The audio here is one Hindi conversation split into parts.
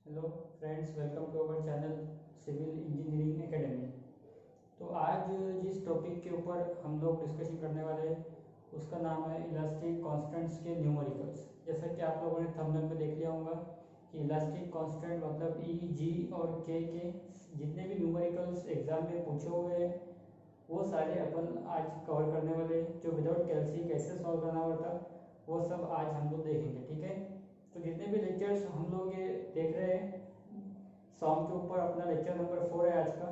Hello friends, welcome to our channel civil engineering academy. तो आज जिस टॉपिक के ऊपर हम लोग डिस्कशन करने वाले हैं उसका नाम है इलास्टिक कांस्टेंट्स के न्यूमेरिकल्स। जैसा कि आप लोगों ने थंबनेल में देख लिया होगा कि इलास्टिक कांस्टेंट मतलब ई, जी और के जितने भी न्यूमेरिकल्स एग्जाम में पूछे हुए हैं वो सारे अपन आज कवर करने वाले हैं। जो विदाउट कैलसी कैसे सॉल्व करना होता वो सब आज हम लोग देखेंगे, ठीक है। तो जितने भी लेक्चर्स हम लोग ये देख रहे हैं, सॉन्ग के ऊपर अपना लेक्चर नंबर 4 है आज का।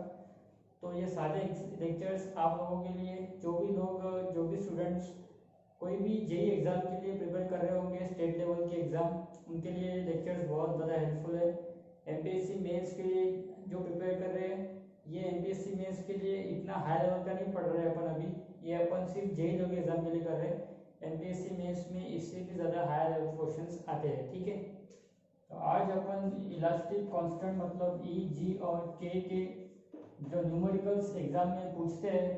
तो ये सारे लेक्चर्स आप लोगों के लिए, जो भी स्टूडेंट्स कोई भी जेई एग्ज़ाम के लिए प्रिपेयर कर रहे होंगे, स्टेट लेवल के एग्ज़ाम, उनके लिए लेक्चर्स बहुत ज़्यादा हेल्पफुल है। एमपीएससी मेंस के लिए जो प्रिपेयर कर रहे हैं, ये एमपीएससी मेंस के लिए इतना हाई लेवल का नहीं पढ़ रहे हैं अपन अभी, ये अपन सिर्फ जेई लेवल के एग्ज़ाम के लिए कर रहे हैं। एमपीएससी मेंस में इससे भी ज़्यादा हाई लेवल क्वेश्चंस आते हैं, ठीक है। तो आज अपन इलास्टिक कांस्टेंट मतलब ई, जी और के जो न्यूमेरिकल्स एग्जाम में पूछते हैं,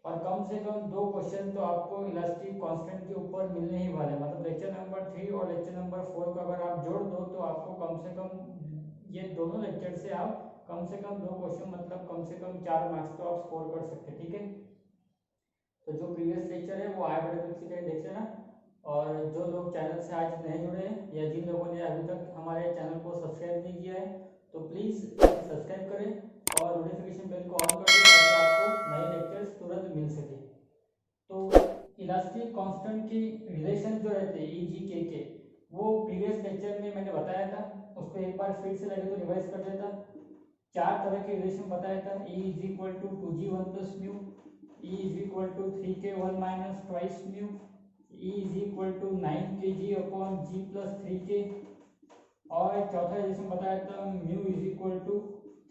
और कम से कम 2 क्वेश्चन तो आपको इलास्टिक कांस्टेंट के ऊपर मिलने ही वाले हैं। मतलब लेक्चर नंबर 3 और लेक्चर नंबर 4 को अगर आप जोड़ दो तो आपको कम से कम ये दोनों लेक्चर से आप कम से कम 2 क्वेश्चन मतलब कम से कम 4 मार्क्स तो आप स्कोर कर सकते हैं, ठीक है। तो जो प्रीवियस लेक्चर है वो आई बटन पे देख लेना। और जो लोग चैनल से आज नए जुड़े हैं या जिन लोगों ने अभी तक हमारे चैनल को सब्सक्राइब नहीं किया है तो प्लीज़ सब्सक्राइब करें और नोटिफिकेशन बेल को ऑन कर दें ताकि आपको नए लेक्चर्स तुरंत मिल सके। तो इलास्टिक कांस्टेंट की रिलेशन जो रहते हैं ई, जी, के वो प्रीवियस लेक्चर में मैंने बताया था, उसको एक बार फिर से लगे तो रिवाइज कर देता। 4 तरह के रिलेशन बताया था। E is equal to 2g1 plus mu, E is equal to 3k1 minus twice mu, E is equal to 9kg upon g plus 3k। और चौथा रिलेशन बताया था mu is equal to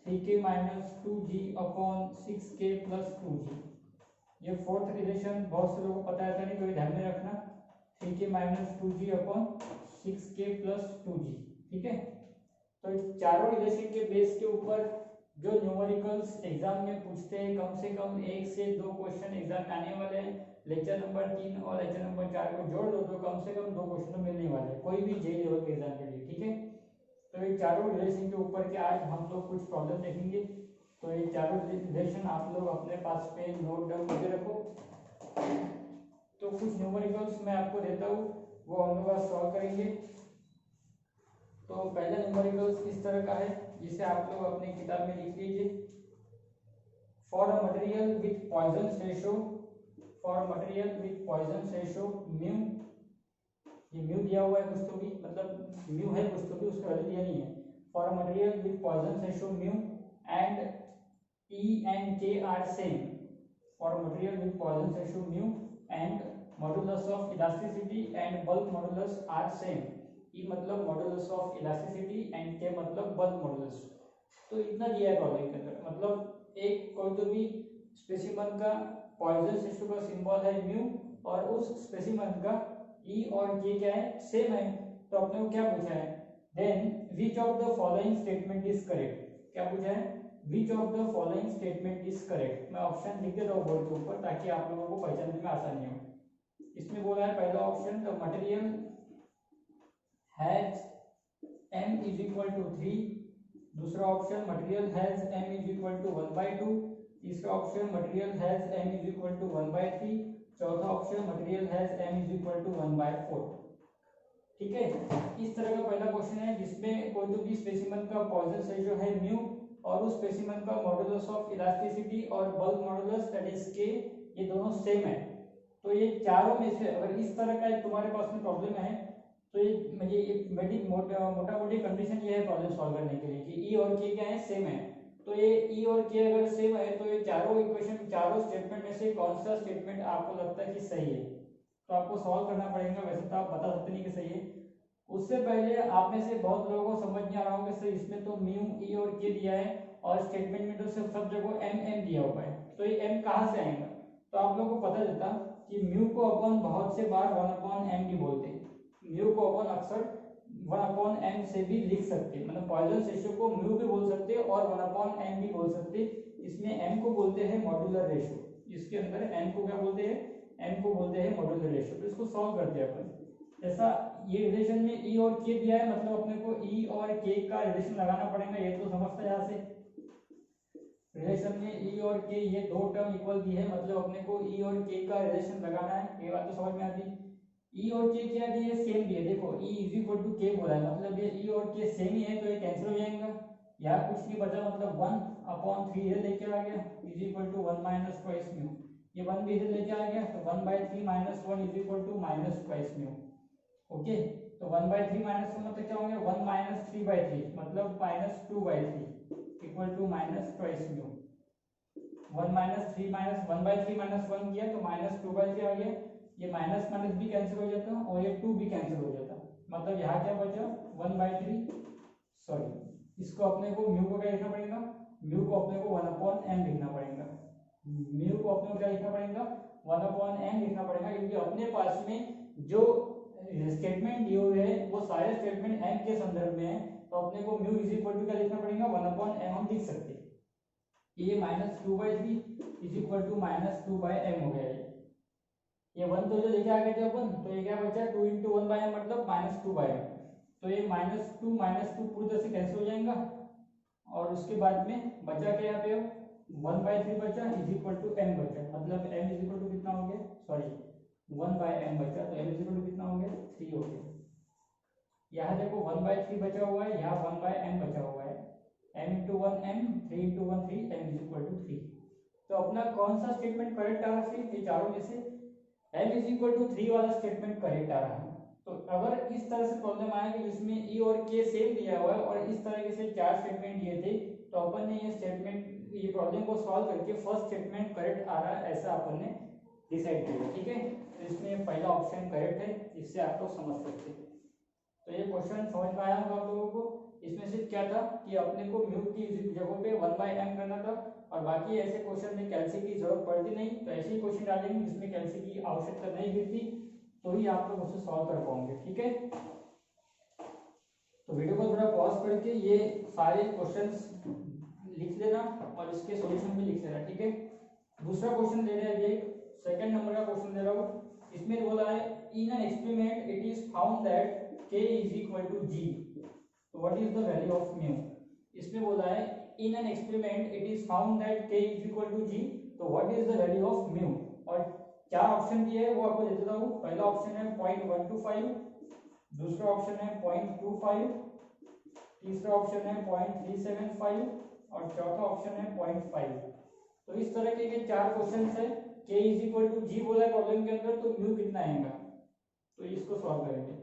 3k minus 2g upon 6k plus 2g। ये फोर्थ रिलेशन बहुत से लोगों को पता था नहीं, तो ध्यान में रखना 3k minus 2g upon 6k plus 2g, ठीक है। तो चारों रिलेशन के बेस के ऊपर जो न्यूमेरिकल्स एग्जाम में पूछते हैं, कम से कम 1 से 2 क्वेश्चन एग्जाम में आने वाले हैं। लेक्चर नंबर 3 और लेक्चर नंबर 4 को जोड़ दो तो कम से कम 2 क्वेश्चन तो मिलने वाले हैं कोई भी जेई लेवल के एग्जाम के लिए, ठीक है। तो ये चारों रिलेशन के ऊपर के आज हम लोग कुछ प्रॉब्लम देखेंगे। तो ये चारों रिलेशन आप लोग अपने पास पे नोट डाउन करके रखो। तो कुछ न्यूमेरिकल्स मैं आपको देता हूँ, वो हम लोग आज सॉल्व करेंगे। तो पहला न्यूमेरिकल्स इस तरह का है जिसे आप लोग अपनी किताब में लिख लीजिए। For a material with Poisson ratio, for material with Poisson ratio mu, ये म्यू दिया हुआ है कुछ तो भी, मतलब म्यू है कुछ तो भी, उसका वैल्यू दिया नहीं है। For a material with Poisson ratio mu and E and K are same, for material with Poisson's ratio mu and modulus of elasticity and bulk modulus are same. E मतलब modulus of elasticity and K मतलब bulk modulus। तो इतना दिया है प्रॉब्लम के अंदर, मतलब एक कोई तो भी स्पेसिमन का पॉइजन रेशियो का सिंबल है म्यू और उस स्पेसिमन का E और K क्या है, सेम है। तो अपने को क्या पूछा है, then which of the following statement is correct. क्या पूछा है, which of the following statement is correct. मैं ऑप्शन लिख देता हूँ बोर्ड के ऊपर ताकि आप लोगों को पहचानने में आसानी हो। इसमें बोला है पहला option, the material has m is equal to 3। दूसरा option, material has m is equal to 1/2। तीसरा option, material has m is equal to 1/3। चौथा option, material has m is equal to 1/4। ठीक है, इस तरह का पहला क्वेश्चन है जिसमें कोई तो भी स्पेसिमन का पॉइजन रेशियो है म्यू और उस स्पेसिमन का मॉडुलस ऑफ इलास्टिसिटी और बल्क मॉडुलस दैट इज के, ये दोनों सेम है। तो ये चारों में से अगर इस तरह का तुम्हारे पास में प्रॉब्लम है तो ये मेरी मोटा मोटी कंडीशन ये है प्रॉब्लम सॉल्व करने के लिए कि ई और के क्या है, सेम है। तो ये ई और के अगर सेम है तो ये चारों इक्वेशन, चारों स्टेटमेंट में से कौन सा स्टेटमेंट आपको लगता है कि सही है, तो आपको सॉल्व करना पड़ेगा। वैसे तो आप बता सकते नहीं कि सही है। उससे पहले आप में से बहुत लोगों को समझ नहीं आ रहा होगा सर इसमें तो म्यू, ई और के दिया है और स्टेटमेंट में तो सिर्फ सब जगह एम एम दिया हुआ है, तो ये एम कहाँ से आएगा। तो आप लोगों को पता चलता कि म्यू को अपन बहुत से बार 1/m भी बोलते हैं। म्यू को अपन अक्सर 1/m से भी लिख सकते हैं, मतलब पॉइजन रेशियो को म्यू भी बोल सकते हैं और 1/m भी बोल सकते हैं। इसमें m को बोलते हैं मॉड्यूलर रेशियो, इसके अंदर m को क्या बोलते हैं, m को बोलते हैं मॉड्यूलर रेशियो। तो इसको सॉल्व करते हैं अपन। ऐसा ये रिलेशन में ई और के दिया है, मतलब अपने को ई और के का रिलेशन लगाना पड़ेगा, ये तो समझता है। यहाँ से रिलेशन में ई और के ये दो टर्म इक्वल दी है, मतलब अपने को ई और के का रिलेशन लगाना है। ये बात तो समझ में आती। ई और के क्या दिए, सेम दिए। देखो ई इज इक्वल टू के बोला है, मतलब ये ई और के सेम ही है, तो ये कैंसिल हो जाएगा। यहाँ कुछ नहीं बचा, मतलब 1/3 इधर लेके आ गया is equal to 1 minus twice mu. ये 1 भी इधर लेके आ गया, तो 1/3 minus 1 is equal to minus twice mu. Okay, तो 1/3 माइनस 1 मतलब क्या होंगे, 1 माइनस 3/3 मतलब minus 2/3 equal to minus twice mu. 1 minus 3 minus 1/3 minus 1 किया तो माइनस 2/3 आ गया। ये माइनस माइनस भी कैंसिल हो जाता और ये 2 भी कैंसिल हो जाता, मतलब यहाँ क्या बचा 1/3। सॉरी, इसको अपने को म्यू को क्या लिखना पड़ेगा, म्यू को अपने को 1/n लिखना पड़ेगा। म्यू को अपने को क्या लिखना पड़ेगा, 1/n लिखना पड़ेगा, क्योंकि अपने पास में जो स्टेटमेंट दिए हुए हैं वो सारे स्टेटमेंट m के संदर्भ में है, तो अपने को म्यू इज इक्वल टू क्या लिखना पड़ेगा, 1/m हम लिख सकते हैं। ये minus 2/3 is equal to minus 2/m हो गया। ये 1 तो जो लेके आ गए थे अपन, तो ये क्या बचा 2 इंटू 1/m मतलब माइनस 2/m। तो ये माइनस टू पूरी तरह से कैंसिल हो जाएगा, और उसके बाद में बचा क्या यहाँ पे 1/3 बचा इज इक्वल टू m बचा, मतलब m इज इक्वल टू कितना हो गया, सॉरी 1/m बचा, तो m इज इक्वल टू कितना हो गया 3 हो गया। यहाँ देखो 1/3 बचा हुआ है, यहाँ 1/m बचा हुआ है, m into 1 m, 3 into 1 3, m is equal to 3। तो अपना कौन सा स्टेटमेंट करेक्ट आ रहा है, ये चारों में से m इज इक्वल टू 3 वाला स्टेटमेंट करेक्ट आ रहा है। तो अगर इस तरह से प्रॉब्लम आया कि जिसमें e और k सेम दिया हुआ है और इस तरह से चार स्टेटमेंट दिए थे, तो अपन ने ये स्टेटमेंट ये प्रॉब्लम को सॉल्व करके फर्स्ट स्टेटमेंट करेक्ट आ रहा है ऐसा अपन ने डिसाइड किया। ठीक है, तो इसमें पहला ऑप्शन करेक्ट है, इससे आप लोग समझ सकते हैं। तो ये क्वेश्चन समझ में आया होगा आप लोगों को। इसमें सिर्फ क्या था कि अपने को म्यू की जगह पे 1/m करना था, और बाकी ऐसे क्वेश्चन में कैल्सी की जरूरत पड़ती नहीं, तो ऐसे ही क्वेश्चन डालेंगे जिसमें कैल्सी की आवश्यकता नहीं गिरती, तो ही आप लोग उसे सॉल्व कर पाओगे। ठीक है, तो वीडियो को थोड़ा पॉज करके ये सारे क्वेश्चंस लिख लेना और इसके सॉल्यूशन भी लिख लेना। ठीक है, दूसरा क्वेश्चन दे रहे हैं, एक सेकंड नंबर का क्वेश्चन दे रहा हूँ। इसमें बोला है in an experiment it is found that k is equal to g, तो what is the value of mu. इसमें बोला है in an experiment it is found that k is equal to g, तो what is the value of mu. और चार ऑप्शन दिए है वो आपको दे देता हूँ। पहला ऑप्शन है 0.125, दूसरा ऑप्शन है 0.25, तीसरा ऑप्शन है 0.375 और चौथा ऑप्शन है 0.5। तो इस तरह के ये चार क्वेश्चन है। k is equal to g बोला है प्रॉब्लम के अंदर, तो म्यू कितना आएगा, तो इसको सॉल्व करेंगे।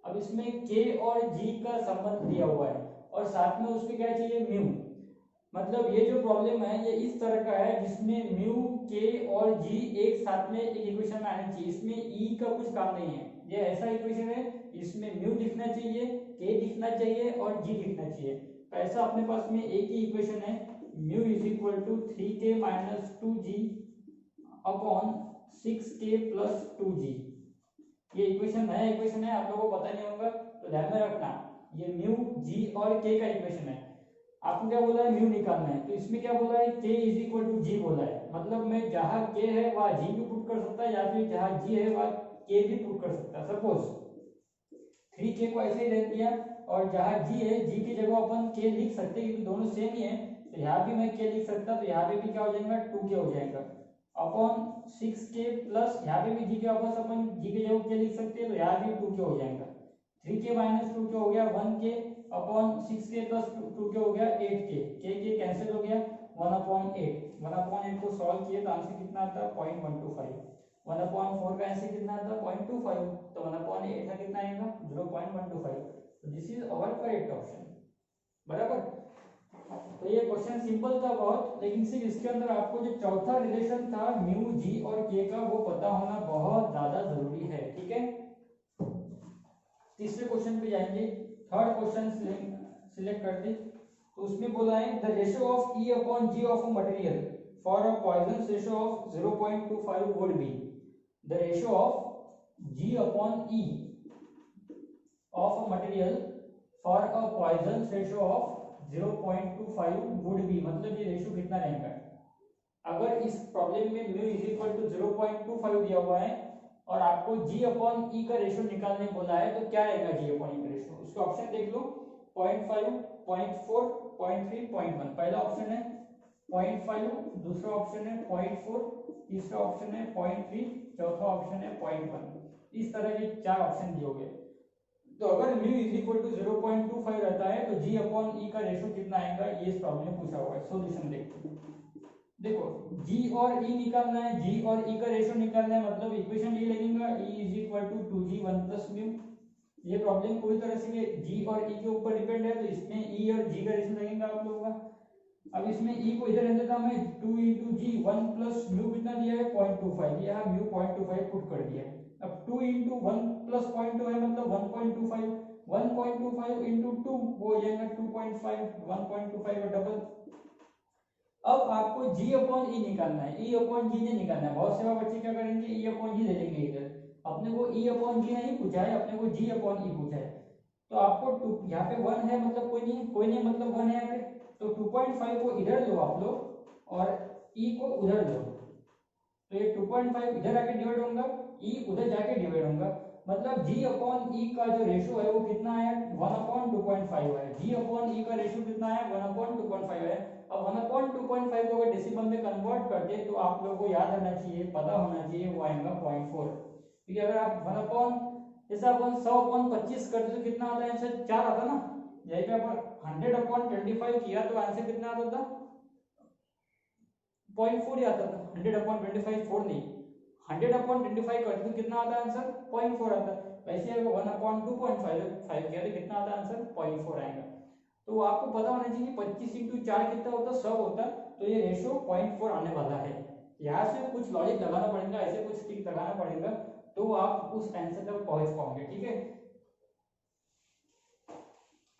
अब इसमें k और g का संबंध दिया हुआ है और साथ में उसके क्या चाहिए म्यू, मतलब ये जो प्रॉब्लम है ये इस तरह का है जिसमें म्यू k और g एक साथ में एक इक्वेशन में आना चाहिए। इसमें e का कुछ काम नहीं है, ये ऐसा इक्वेशन है इसमें म्यू दिखना चाहिए, k दिखना चाहिए और g दिखना चाहिए। तो ऐसा अपने पास में एक ही इक्वेशन है, mu is equal to 3k minus 2g upon 6k plus 2g। ये इक्वेशन नया इक्वेशन है, आप लोगों को पता नहीं होगा, तो ध्यान में रखना ये म्यू जी और के का इक्वेशन है। आपको क्या बोला है, म्यू निकालना है, तो इसमें क्या बोला है के इज इक्वल टू जी बोला है, मतलब मैं जहां के है वहां जी भी पुट कर सकता है या फिर जहां जी है वहां के भी पुट कर सकता है। सपोज 3k को ऐसे ही रख दिया और जहां जी है जी की जगह अपन के लिख सकते हैं क्योंकि दोनों सेम ही है, तो यहाँ भी मैं के लिख सकता, तो यहाँ पे भी क्या हो जाएगा 2k हो जाएगा अपॉन 6k प्लस यहाँ पे भी जी के वापस अपन जी के जगह के लिख सकते हैं, तो यहाँ भी 2k हो जाएगा। 3k माइनस 2k हो गया 1k upon 6k plus 2k हो गया 8k, के कैंसिल हो गया 1/8 को सॉल्व किए तो आंसर कितना आता है 0.125। 1/4 का आंसर कितना आता है 0.25, तो 1/8 का कितना आएगा 0.125। तो this is our correct option, बराबर। तो ये क्वेश्चन सिंपल था बहुत, लेकिन सिर्फ इसके अंदर आपको जो चौथा रिलेशन था म्यू जी और के का वो पता होना बहुत ज्यादा जरूरी है। ठीक है, तीसरे क्वेश्चन पे जाएंगे। थर्ड क्वेश्चन सिलेक्ट कर दे, तो उसमें बोला है the ratio of E upon G of a material for a Poisson ratio of 0.25 would be the ratio of G upon E of a material for a Poisson ratio of 0.25 would be, मतलब ये रेशियो कितना रहेगा। अगर इस प्रॉब्लम में म्यू इज इक्वल टू 0.25 दिया हुआ है और आपको जी अपॉन ई का रेशियो निकालने बोला है, तो क्या रहेगा जी अपॉन ई का रेशियो? उसके ऑप्शन देख लो, 0.5, 0.4, 0.3, 0.1। पहला ऑप्शन है 0.5, दूसरा ऑप्शन है 0.4, तीसरा ऑप्शन है 0.3, चौथा ऑप्शन है 0.1। इस तरह के 4 ऑप्शन दिए गए। तो अगर म्यू इज इक्वल टू 0.25 रहता है तो जी अपॉन ई का रेशियो कितना आएगा, ये इस प्रॉब्लम में पूछा हुआ है। सॉल्यूशन देखते हैं। देखो जी और ई निकालना है, जी और ई का रेशियो निकालना है, मतलब इक्वेशन ये लगेगा E is equal to 2g 1 plus mu. ये प्रॉब्लम पूरी तरह से जी और ई के ऊपर डिपेंड है, तो इसमें ई और जी का रेशियो लगेगा आप लोगों का। अब इसमें ई को इधर रहने देता मैं, 2 इंटू जी 1 प्लस म्यू कितना दिया है 0.25, यहाँ म्यू 0.25 पुट कर दिया। अब 2 इंटू 1 प्लस 0.2 है मतलब 1.25, 1.25 इंटू 2 वो हो जाएगा 2.5, 1.25 का डबल। अब आपको जी अपॉन ई निकालना है, ई अपॉन जी नहीं निकालना है। बहुत से बार बच्चे क्या करेंगे, ई अपॉन जी ले लेंगे इधर। अपने को ई अपॉन जी नहीं पूछा है, अपने को जी अपॉन ई पूछा है। तो आपको यहाँ पे 1 है मतलब कोई नहीं है, कोई नहीं मतलब 1 है यहाँ पे, तो 2.5 को इधर लो आप लोग और ई को उधर लो। तो ये 2.5 इधर आके डिवाइड होगा, ई उधर जाके डिवाइड होगा, मतलब जी अपॉन ई का जो रेशियो है वो कितना है 1/2.5 है। जी अपॉन ई का रेशियो कितना है 1/2.5 है। अब 1/2.5 को अगर डेसिमल में कन्वर्ट करते तो आप लोगों को याद रहना चाहिए, पता होना चाहिए, वो आएगा 0.4। क्योंकि अगर आप 1 अपॉन जैसे अपन 100/25 करते तो कितना आता है आंसर 4 आता ना। यही पे अपन 100/25 किया तो आंसर कितना आता था 0.4 ही आता था। 100/25 4 नहीं, 100/25 करते तो कितना आता है आंसर 0.4 आता है। वैसे अगर 1/2.5 किया तो कितना आता है आंसर 0.4 आएगा। तो आपको पता होना चाहिए कि 25 इंटू 4 कितना होता है 100 होता है, तो ये रेशियो 0.4 आने वाला है। यहाँ से कुछ लॉजिक लगाना पड़ेगा, ऐसे कुछ ट्रिक लगाना पड़ेगा, तो आप उस आंसर तक पहुंच पाओगे। ठीक है,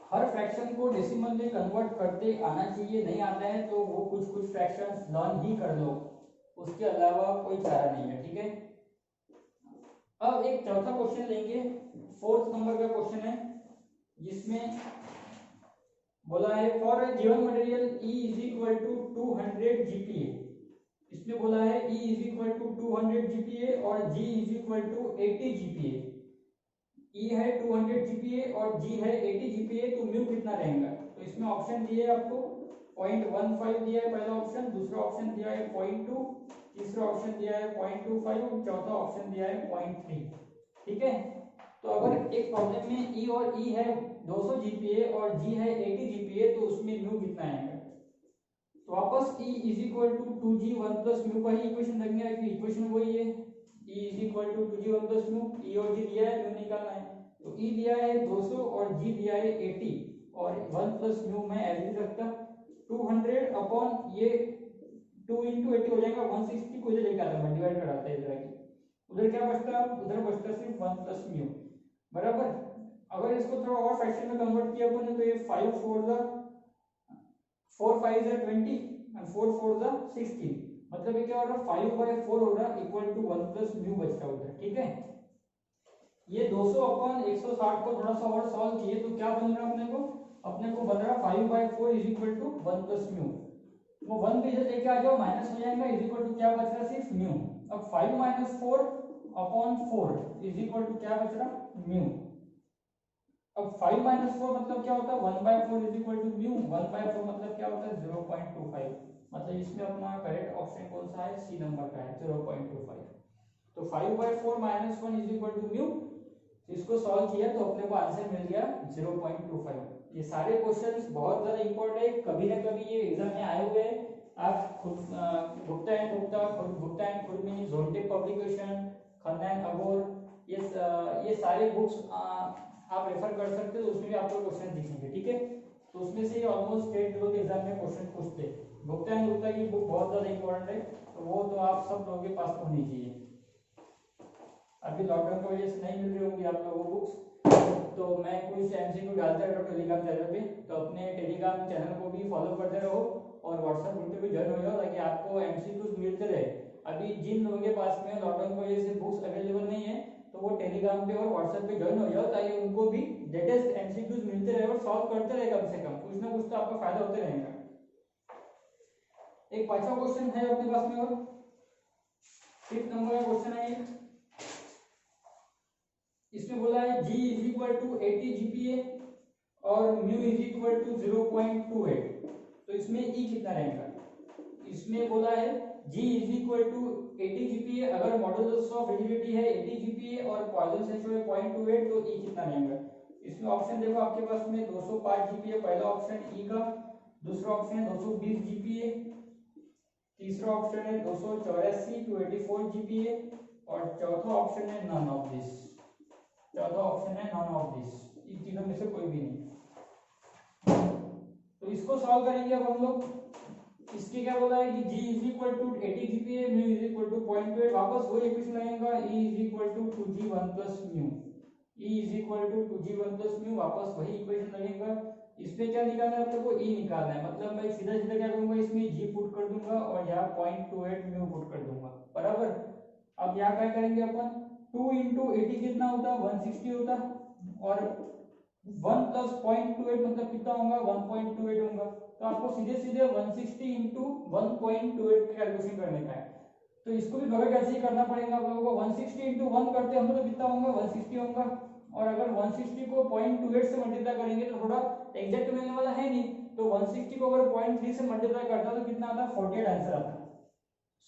हर फ्रैक्शन को डेसिमल में कन्वर्ट करते आना चाहिए, नहीं आता है तो वो कुछ कुछ फ्रैक्शंस लर्न ही कर लो, उसके अलावा कोई चारा नहीं है। ठीक है, अब एक चौथा क्वेश्चन लेंगे, 4th नंबर का क्वेश्चन है, जिसमें बोला है for a given material E is equal to 200 GPa। इसमें बोला है E is equal to 200 GPa और G is equal to 80 GPa। E है 200 GPa और G है 80 GPa, तो म्यू कितना रहेगा? तो इसमें ऑप्शन दिए आपको 0.15 दिया है पहला ऑप्शन, दूसरा ऑप्शन दिया है 0.2, तीसरा ऑप्शन दिया है 0.25, चौथा ऑप्शन दिया है 0.3। ठीक है, तो अगर एक प्रॉब्लम में E और E है 200 GPa और G है 80 GPa, तो उसमें म्यू कितना आएगा? तो वापस E is equal to 2G 1 plus mu का ही इक्वेशन लगेगा, कि इक्वेशन वही है, E is equal to 2G 1 plus mu. E और G दिया है, म्यू निकालना है। तो E दिया है 200 और G दिया है 80 और 1 प्लस म्यू मैं एज रखता 200 अपॉन ये 2 इंटू 80 हो जाएगा 160 को इधर लेके आता हूं, डिवाइड कराता है इधर आके, उधर क्या बचता है, उधर बचता सिर्फ 1 प्लस म्यू बराबर। अगर इसको थोड़ा और फ्रैक्शन में कन्वर्ट किया अपन ने, तो ये 5 4 5 is 20 and 4 4 is 16, मतलब ये क्या हो रहा है 5/4 हो रहा है इक्वल टू 1 प्लस म्यू बचता उधर। ठीक है, ये 200 अपॉन 160 को थोड़ा सा और सॉल्व किए तो क्या बन रहा है अपने को बन रहा 5/4 is equal to 1 plus mu. वो 1 पे इधर लेके आ जाओ, माइनस हो जाएगा, इज इक्वल टू क्या बच रहा है सिर्फ म्यू। अब 5 - 4 अपॉन 4 इज इक्वल टू क्या बच रहा म्यू। अब 5 - 4 मतलब क्या होता है 1/4 इज इक्वल टू म्यू। 1/4 मतलब क्या होता है 0.25, मतलब इसमें अपना करेक्ट ऑप्शन कौन सा है, सी नंबर का है 0.25। तो 5/4 - 1 इज इक्वल टू म्यू, इसको सॉल्व किया तो अपने को आंसर मिल गया 0.25। ये सारे क्वेश्चंस बहुत ज्यादा इंपॉर्टेंट है, कभी ना कभी ये एग्जाम में आए हुए हैं। आप खुद गुप्ता एंड खुरमी, जोनटेक पब्लिकेशन, खन्ना एंड अगोर, ये सारे बुक्स आप रेफर कर सकते हो, उसमें भी आपको क्वेश्चन दिखेंगे। ठीक है, तो उसमें से ऑलमोस्ट स्टेट लेवल के एग्जाम में क्वेश्चन पूछते हैं। गुप्ता की बुक बहुत ज्यादा इंपॉर्टेंट है, तो वो तो आप सब लोगों के पास होनी चाहिए। अभी लॉकडाउन की वजह से नहीं मिल रही होंगी आप लोगों को बुक्स, तो मैं कुछ एमसीक्यू डालता रहा टेलीग्राम चैनल पे, तो अपने टेलीग्राम चैनल को भी फॉलो करते रहो और व्हाट्सएप ग्रुप पे भी ज्वाइन हो जाओ, ताकि आपको एमसीक्यूज मिलते रहे। अभी जिन लोगों के पास में लॉकडाउन की वजह से बुक्स अवेलेबल नहीं है, तो वो टेलीग्राम पे और व्हाट्सएप पे ज्वाइन हो जाओ, ताकि उनको भी लेटेस्ट एमसीक्यूज मिलते रहे और सॉल्व करते रहे, कम से कम कुछ ना कुछ तो आपका फायदा होते रहेगा। एक 5वां क्वेश्चन है अपने पास में, और 5th नंबर का क्वेश्चन है ये, इसमें बोला है G is equal to 80 GPA और म्यू इज इक्वल टू 0.28। तो इसमें E कितना रहेगा? इसमें बोला है G is equal to 80 GPA, अगर मॉडुलस ऑफ रिजिडिटी है 80 GPA और पॉइसन रेशियो है 0.28, तो E कितना रहेगा? इसमें ऑप्शन देखो आपके पास में 205 GPA पहला ऑप्शन E का, दूसरा ऑप्शन है 220 GPA, तीसरा ऑप्शन है 284 टू 84 GPA और चौथा ऑप्शन है नन ऑफ दिस। चौथा ऑप्शन है नन ऑफ दिस, इन तीनों में से कोई भी नहीं। तो इसको सॉल्व करेंगे अब हम लोग। इसके क्या बोला है कि G is equal to 80 GPA, mu is equal to 0.28, वापस वही इक्वेशन लगेगा E is equal to 2G1 plus mu, E is equal to 2G1 plus mu, वापस वही इक्वेशन लगेगा। इसमें क्या निकालना है आपको? E निकालना है, मतलब मैं सीधा सीधा क्या करूंगा, इसमें G पुट कर दूंगा और यहाँ 0.28 म्यू पुट कर दूंगा, बराबर। अब यहाँ क्या करेंगे अपन, 2 इंटू 80 कितना होता है? 160 होता, और 1 प्लस 0.28 मतलब कितना होगा? 1.28 होगा। तो आपको सीधे सीधे 160 इंटू 1.28 का कैलकुलेशन करने का है। तो इसको भी बगैर कैसे ही करना पड़ेगा आप लोगों को। 160 इंटू 1 करते हम तो कितना होगा? 160 होगा, और अगर 160 को 0.28 से मल्टीप्लाई करेंगे तो थोड़ा एग्जैक्ट मिलने वाला है नहीं, तो 160 को अगर 0.3 से मल्टीप्लाई करता तो कितना आता? 48 आंसर आता।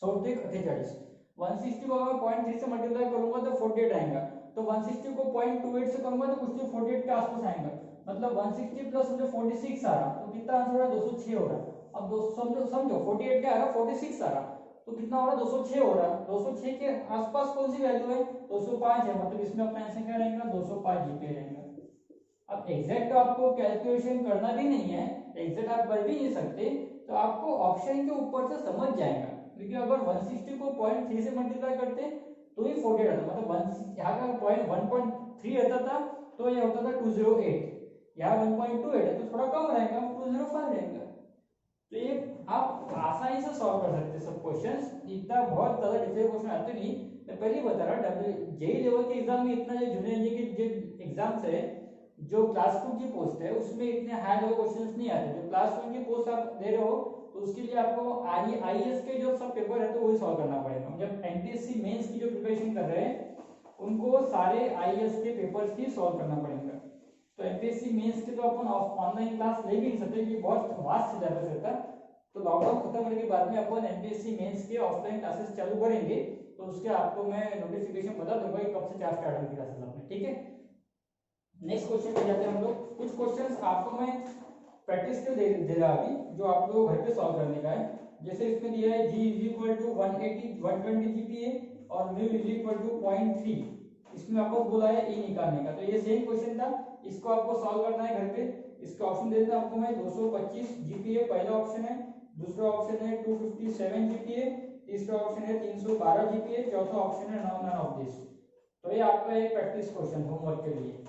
100 160 को अगर 0.3 से मल्टीप्लाई करूंगा तो 48 आएगा, तो 160 को 0.28 से करूंगा तो कुछ तो 48 के आसपास आएगा, मतलब 160 प्लस मुझे 46 आ रहा, तो कितना आंसर हो रहा है? 206 हो रहा। अब दोस्तों समझो 48 क्या आ रहा? 46 आ रहा, तो कितना हो रहा? 206 हो रहा। 206 के आसपास कौन सी वैल्यू है? 205 है, मतलब इसमें अपना आंसर क्या रहेगा? 205 जीपीए रहेगा। अब एग्जैक्ट आपको कैलकुलेशन करना भी नहीं है, एग्जैक्ट आप कर भी नहीं सकते, तो आपको ऑप्शन के ऊपर से समझ जाएगा, क्योंकि अगर 160 को 0.3 से मल्टीप्लाई करते तो ये 48 आता, मतलब यहाँ का पॉइंट 1.3 रहता था तो ये होता था 208, यहाँ 1.28 है तो थोड़ा कम रहेगा, 205 रहेगा। तो ये आप आसानी से सॉल्व कर सकते हैं सब क्वेश्चंस, इतना बहुत ज्यादा डिफिकल्ट क्वेश्चन आते नहीं। मैं पहले ही बता रहा जेई लेवल के एग्जाम में इतना जो जूनियर इंजीनियरिंग के जो एग्जाम्स है, जो क्लास 2 की पोस्ट है उसमें इतने हाई लेवल क्वेश्चंस नहीं आते। जो क्लास 1 की पोस्ट आप दे रहे हो तो उसके लिए आपको आईएएस के जो सब पेपर है तो वही सॉल्व करना पड़ेगा। जब एमपीएससी मेंस की जो प्रिपरेशन कर रहे हैं उनको सारे आईएएस के पेपर्स ही सॉल्व करना पड़ेगा। तो एमपीएससी मेंस के तो अपन ऑनलाइन क्लास ले भी नहीं सकते, ये बहुत वास्ट सिलेबस रहता है। तो लॉकडाउन खत्म होने के बाद में अपन एमपीएससी मेंस के ऑफलाइन क्लासेस चालू करेंगे, तो उसके आपको मैं नोटिफिकेशन बता दूंगा कि कब से क्या स्टार्ट होगी क्लासेस अपने, ठीक है। नेक्स्ट क्वेश्चन पे जाते हैं हम लोग। कुछ क्वेश्चंस आपको मैं प्रैक्टिस के दे रहा अभी, जो आप लोग घर पे सॉल्व करने का है। जैसे इसमें दिया है G is equal to 120 GPA और म्यू इज इक्वल टू 0.3, इसमें आपको बोला है E निकालने का। तो ये सेम क्वेश्चन था, इसको आपको सॉल्व करना है घर पे। इसका ऑप्शन दे देता आपको मैं 225 GPA पहला ऑप्शन है, दूसरा ऑप्शन है 257 GPA, तीसरा ऑप्शन है 312 GPA, चौथा ऑप्शन है नॉन ऑफ दिस। तो ये आपका एक प्रैक्टिस क्वेश्चन होमवर्क के लिए।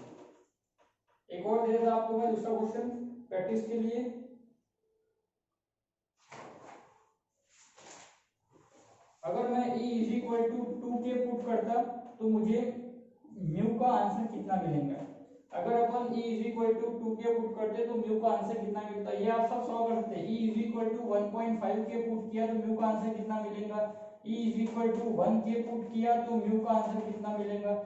एक और दे देता आपको मैं दूसरा क्वेश्चन प्रैक्टिस के लिए। अगर मैं E is equal to 2K put करता तो मुझे म्यू का आंसर कितना मिलेगा? अगर अपन E is equal to 2K put करते तो म्यू का आंसर कितना मिलता है? ये आप सब सॉल्व कर सकते हैं। E is equal to 1.5K put किया तो म्यू का आंसर कितना मिलेगा? E is equal to 1K put किया तो म्यू का आंसर कितना मिलेगा?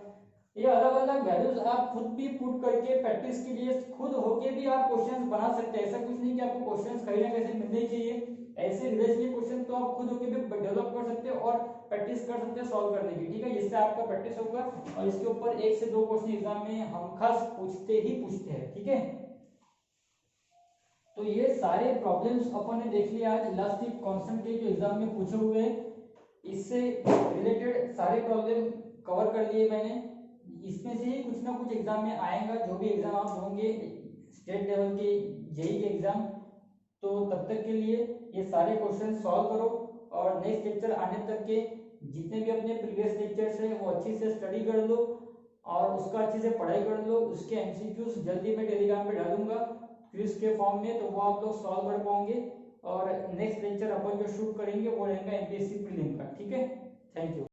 ये अलग अलग वैल्यूज आप खुद भी पुट करके प्रैक्टिस के लिए खुद होके भी आप क्वेश्चंस बना सकते हैं। ऐसा कुछ नहीं कि आपको क्वेश्चंस कहीं ना कहीं मिलने ही चाहिए, ऐसे रिलेशनशिप क्वेश्चन तो आप खुद होके भी डेवलप कर सकते हैं और प्रैक्टिस कर सकते हैं सॉल्व करने की, ठीक है। जिससे आपका प्रैक्टिस होगा और इसके ऊपर 1 से 2 क्वेश्चन एग्जाम में हम खास पूछते हैं, ठीक है। तो ये सारे प्रॉब्लम्स अपन ने देख लिया आज इलास्टिक कांस्टेंट के जो एग्जाम में पूछे हुए हैं, इससे रिलेटेड सारे प्रॉब्लम कवर कर लिए मैंने। इसमें से ही कुछ ना कुछ एग्जाम में आएगा, जो भी एग्जाम आप होंगे स्टेट लेवल के जेई के एग्जाम। तो तब तक के लिए ये सारे क्वेश्चन सॉल्व करो और नेक्स्ट लेक्चर आने तक के जितने भी अपने प्रीवियस लेक्चर्स हैं वो अच्छी से स्टडी कर लो और उसका अच्छे से पढ़ाई कर लो। उसके एमसीक्यूज जल्दी मैं टेलीग्राम पे डालूंगा क्विज के फॉर्म में, तो वो आप लोग सॉल्व कर पाओगे। और नेक्स्ट लेक्चर अपन जो शूट करेंगे वो रहेगा एमपीएससी प्रीलिम का, ठीक है। Thank you.